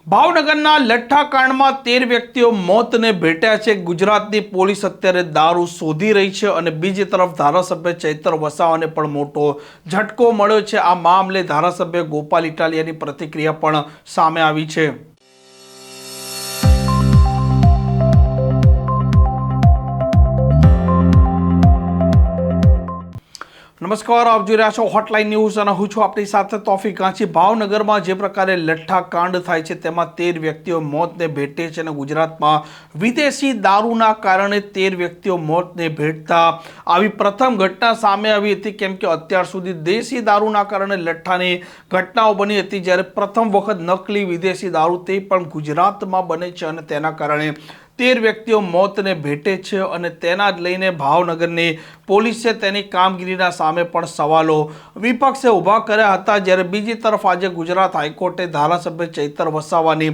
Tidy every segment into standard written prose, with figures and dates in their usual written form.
ભાવનગરના લઠ્ઠાકાંડમાં 13 વ્યક્તિઓ મોતને ભેટ્યા છે। ગુજરાતની પોલીસ અત્યારે દારૂ શોધી રહી છે અને બીજી તરફ ધારાસભ્ય ચૈતર વસાવાને પણ મોટો ઝટકો મળ્યો છે। આ મામલે ધારાસભ્ય ગોપાલ ઇટાલિયાની પ્રતિક્રિયા પણ સામે આવી છે। નમસ્કાર, આપ જોઈ રહ્યા છો હોટલાઇન ન્યૂઝ અને હું છું આપની સાથે તોફિક કાંચી। ભાવનગરમાં જે પ્રકારે લઠ્ઠાકાંડ થાય છે તેમાં 13 વ્યક્તિઓ મોતને ભેટે છે અને ગુજરાતમાં વિદેશી દારૂના કારણે 13 વ્યક્તિઓ મોતને ભેટતા આવી પ્રથમ ઘટના સામે આવી હતી, કેમ કે અત્યાર સુધી દેશી દારૂના કારણે લઠ્ઠાની ઘટનાઓ બની હતી, જ્યારે પ્રથમ વખત નકલી વિદેશી દારૂ તે પણ ગુજરાતમાં બને છે અને તેના કારણે 13 વ્યક્તિઓ મોતને ભેટે છે અને તેના જ લઈને ભાવનગરની પોલીસે તેની કામગીરીના સામે પણ સવાલો વિપક્ષે ઊભા કર્યા હતા। જ્યારે બીજી તરફ આજે ગુજરાત હાઈકોર્ટે ધારાસભ્ય ચૈતર વસાવાની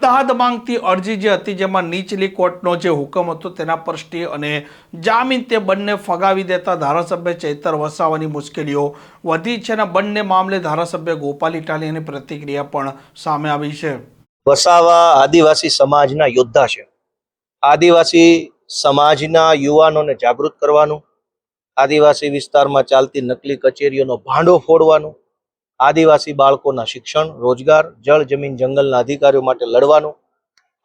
દાદ માંગતી અરજી જે હતી, જેમાં નીચલી કોર્ટનો જે હુકમ હતો તેના પર સ્ટે અને જામીન તે બંને ફગાવી દેતા ધારાસભ્ય ચૈતર વસાવાની મુશ્કેલીઓ વધી છે અને બંને મામલે ધારાસભ્ય ગોપાલ ઇટાલિયાની પ્રતિક્રિયા પણ સામે આવી છે। વસાવા આદિવાસી સમાજના યોદ્ધા છે। આદિવાસી સમાજના યુવાનોને જાગૃત કરવાનું, આદિવાસી વિસ્તારમાં ચાલતી નકલી કચેરીઓનો ભાંડો ફોડવાનું, આદિવાસી બાળકોના શિક્ષણ, રોજગાર, જળ, જમીન, જંગલના અધિકારીઓ માટે લડવાનું,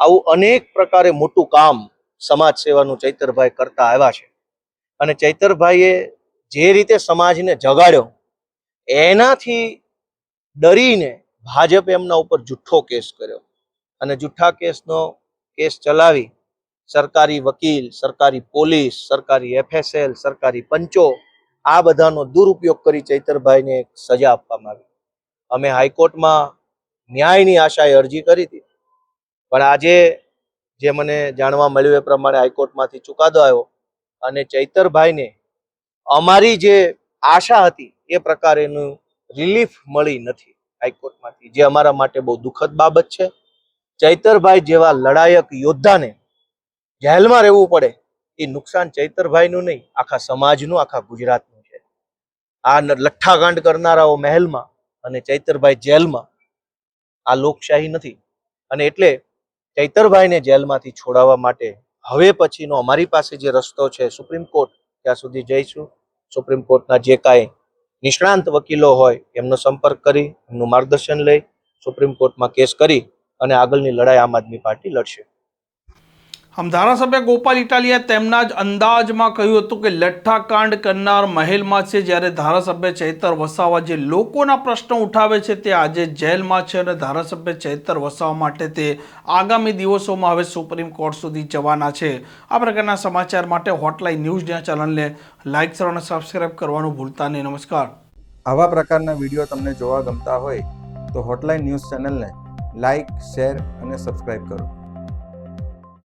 આવું અનેક પ્રકારે મોટું કામ સમાજ સેવાનું ચૈતરભાઈ કરતા આવ્યા છે। અને ચૈતરભાઈએ જે રીતે સમાજને જગાડ્યો એનાથી ડરીને ભાજપે એમના ઉપર જુઠ્ઠો કેસ કર્યો અને જુઠ્ઠા કેસ ચલાવી સરકારી વકીલ, સરકારી પોલીસ, સરકારી FSL, સરકારી પંચો આ બધાનો દુરુપયોગ કરી ચૈતરભાઈને એક સજા આપવામાં આવી। અમે હાઈકોર્ટમાં ન્યાયની આશાએ અરજી કરી હતી, પણ આજે જે મને જાણવા મળ્યું એ પ્રમાણે હાઈકોર્ટમાંથી ચુકાદો આવ્યો અને ચૈતરભાઈને અમારી જે આશા હતી એ પ્રકારેનું રિલીફ મળી નથી હાઈકોર્ટમાંથી, જે અમારા માટે બહુ દુઃખદ બાબત છે। ચૈતરભાઈ જેવા લડાયક યોદ્ધાને જેલમાં રહેવું પડે એ નુકસાન ચૈતરભાઈનું નહીં, આખા સમાજનું, આખા ગુજરાતનું છે। આ લઠ્ઠાકાંડ કરનારાઓ મહેલમાં અને ચૈતરભાઈ જેલમાં, આ લોકશાહી નથી। અને એટલે ચૈતરભાઈને જેલમાંથી છોડાવવા માટે હવે પછીનો અમારી પાસે જે રસ્તો છે સુપ્રીમ કોર્ટ, ત્યાં સુધી જઈશું। સુપ્રીમ કોર્ટના જે કાંઈ નિષ્ણાંત વકીલો હોય એમનો સંપર્ક કરી, એમનું માર્ગદર્શન લઈ સુપ્રીમ કોર્ટમાં કેસ કરી અને આગળની લડાઈ આમ આદમી પાર્ટી લડશે। આમ ધારાસભ્ય ગોપાલ ઇટાલિયા તેમના જ અંદાજમાં કહ્યું હતું કે લઠ્ઠાકાંડ કરનાર મહેલમાં છે, જ્યારે ધારાસભ્ય ચૈતર વસાવા જે લોકોના પ્રશ્નો ઉઠાવે છે તે આજે જેલમાં છે અને ધારાસભ્ય ચૈતર વસાવા માટે તે આગામી દિવસોમાં હવે સુપ્રીમ કોર્ટ સુધી જવાના છે। આ પ્રકારના સમાચાર માટે હોટલાઇન ન્યૂઝના ચેનલને લાઇક, શેર અને સબસ્ક્રાઇબ કરવાનું ભૂલતા નહીં। નમસ્કાર। આવા પ્રકારના વિડીયો તમને જોવા ગમતા હોય તો હોટલાઇન ન્યૂઝ ચેનલને લાઇક, શેર અને સબસ્ક્રાઇબ કરો।